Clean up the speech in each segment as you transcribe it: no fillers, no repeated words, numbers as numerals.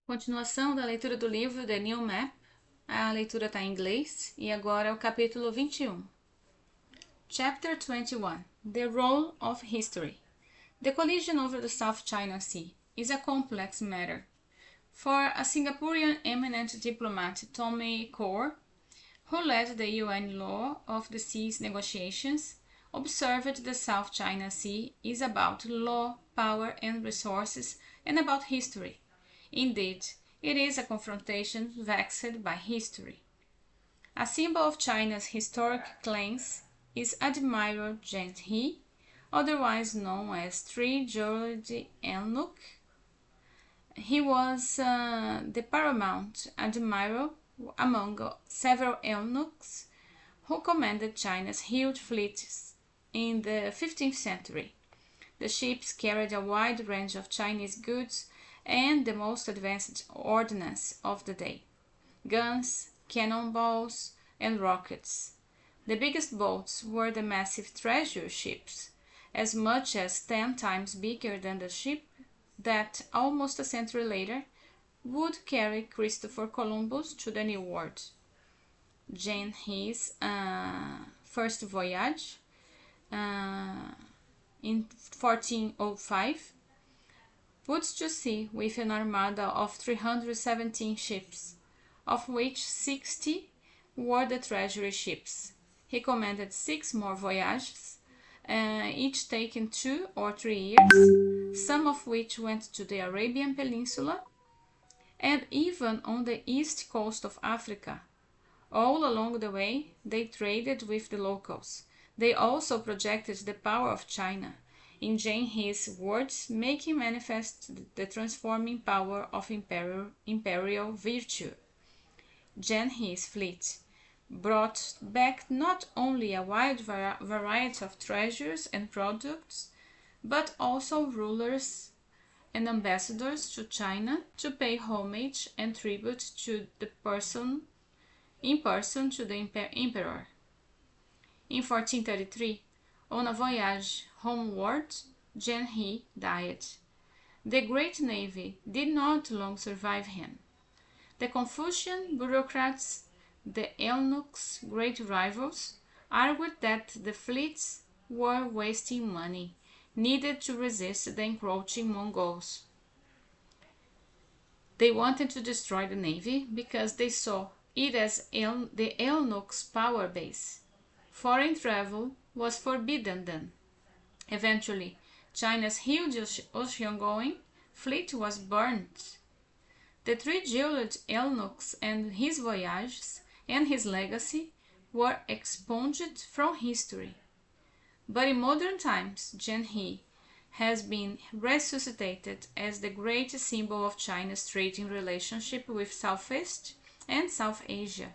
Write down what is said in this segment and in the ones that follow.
Continuação da leitura do livro The New Map. A leitura está em inglês e agora é o capítulo 21. Chapter 21. The Role of History. The collision over the South China Sea is a complex matter. For a Singaporean eminent diplomat, Tommy Kaur, who led the UN Law of the Seas negotiations, observed the South China Sea is about law, power and resources and about history. Indeed, it is a confrontation vexed by history. A symbol of China's historic claims is Admiral Zheng He, otherwise known as three-jeweled eunuch. He was the paramount admiral among several eunuchs who commanded China's huge fleets in the 15th century. The ships carried a wide range of Chinese goods and the most advanced ordnance of the day: guns, cannonballs, and rockets. The biggest boats were the massive treasure ships, as much as 10 times bigger than the ship that, almost a century later, would carry Christopher Columbus to the New World. Zheng He's first voyage in 1405 puts to sea with an armada of 317 ships, of which 60 were the treasury ships. He commanded 6 more voyages, each taking 2 or 3 years, some of which went to the Arabian Peninsula, and even on the east coast of Africa. All along the way, they traded with the locals. They also projected the power of China, in Zheng He's words, making manifest the transforming power of imperial virtue. Zheng He's fleet brought back not only a wide variety of treasures and products, but also rulers and ambassadors to China to pay homage and tribute to in person to the emperor. In 1433, on a voyage homeward, Zheng He died. The great navy did not long survive him. The Confucian bureaucrats, the eunuchs' great rivals, argued that the fleets were wasting money needed to resist the encroaching Mongols. They wanted to destroy the navy because they saw it as the eunuchs' power base. Foreign travel was forbidden then. Eventually, China's huge ocean-going fleet was burnt. The three-jeweled eunuchs and his voyages and his legacy were expunged from history. But in modern times, Zheng He has been resuscitated as the great symbol of China's trading relationship with Southeast and South Asia,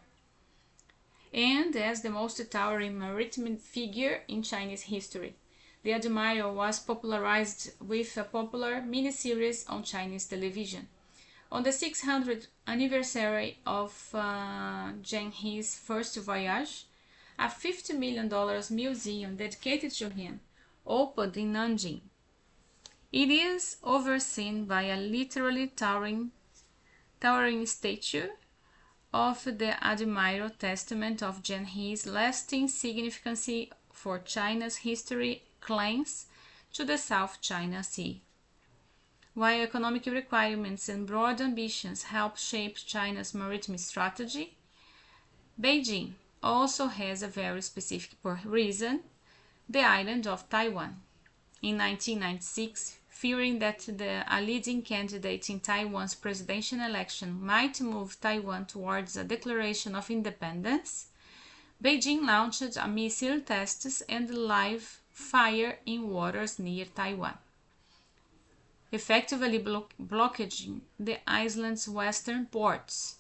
and as the most towering maritime figure in Chinese history. The admiral was popularized with a popular miniseries on Chinese television. On the 600th anniversary of Zheng He's first voyage, a $50 million museum dedicated to him opened in Nanjing. It is overseen by a literally towering statue of the Admiral, testament of Zheng He's lasting significance for China's history claims to the South China Sea. While economic requirements and broad ambitions help shape China's maritime strategy, Beijing also has a very specific reason: the island of Taiwan. In 1996, fearing that a leading candidate in Taiwan's presidential election might move Taiwan towards a declaration of independence, Beijing launched a missile tests and live fire in waters near Taiwan, effectively blockading the island's western ports.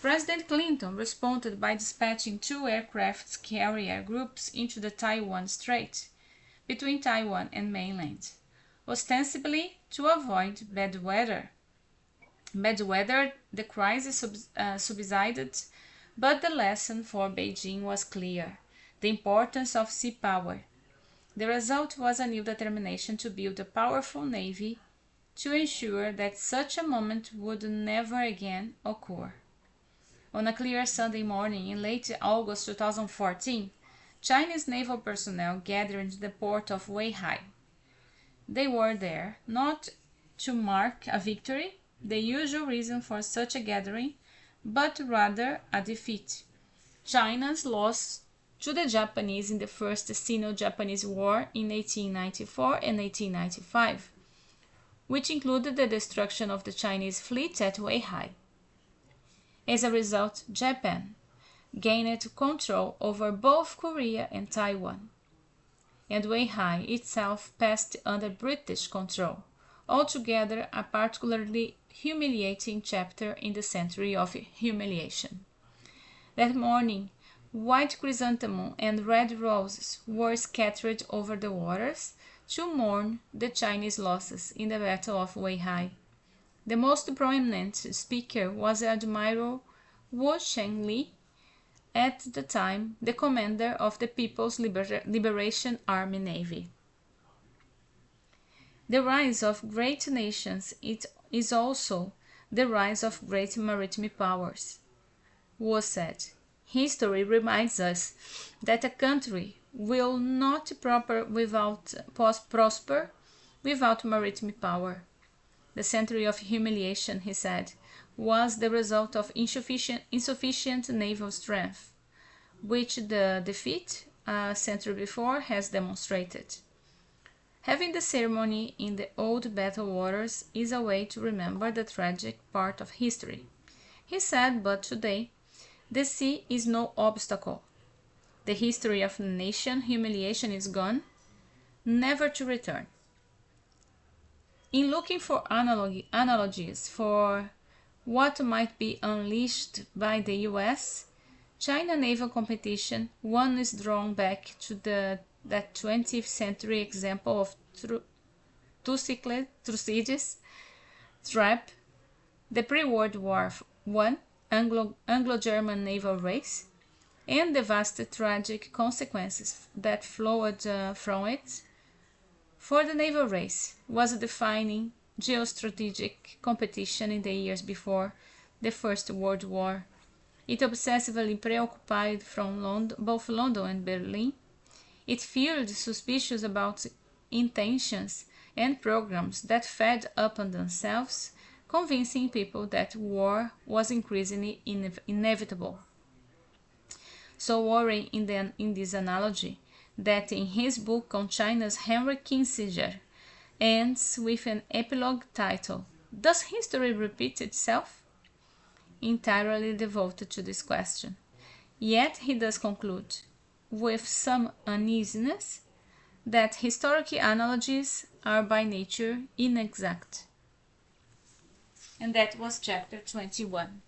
President Clinton responded by dispatching 2 aircraft carrier groups into the Taiwan Strait between Taiwan and mainland, ostensibly to avoid bad weather. The crisis subsided, but the lesson for Beijing was clear: the importance of sea power. The result was a new determination to build a powerful navy to ensure that such a moment would never again occur. On a clear Sunday morning in late August 2014, Chinese naval personnel gathered in the port of Weihai. They were there not to mark a victory, the usual reason for such a gathering, but rather a defeat. China's loss to the Japanese in the First Sino-Japanese War in 1894 and 1895, which included the destruction of the Chinese fleet at Weihai. As a result, Japan gained control over both Korea and Taiwan, and Weihai itself passed under British control, altogether a particularly humiliating chapter in the century of humiliation. That morning, white chrysanthemum and red roses were scattered over the waters to mourn the Chinese losses in the Battle of Weihai. The most prominent speaker was Admiral Wu Shengli, at the time the commander of the People's Liberation Army Navy. The rise of great nations is also the rise of great maritime powers. Wu said, "History reminds us that a country will not prosper without maritime power. The century of humiliation," he said, "was the result of insufficient naval strength, which the defeat a century before has demonstrated." Having the ceremony in the old battle waters is a way to remember the tragic part of history. He said, but today, the sea is no obstacle. The history of the nation humiliation is gone, never to return. In looking for analogies for what might be unleashed by the US, China naval competition, one is drawn back to that 20th century example of Thucydides' trap, the pre-World War I Anglo-German naval race, and the vast tragic consequences that flowed from it. For the naval race was a defining geostrategic competition in the years before the First World War. It obsessively preoccupied both London and Berlin. It fueled suspicions about intentions and programs that fed upon themselves, convincing people that war was increasingly inevitable. So Warren, in this analogy, that in his book on China's Henry Kissinger, ends with an epilogue title, "Does History Repeat Itself?" entirely devoted to this question. Yet he does conclude, with some uneasiness, that historical analogies are by nature inexact. And that was chapter 21.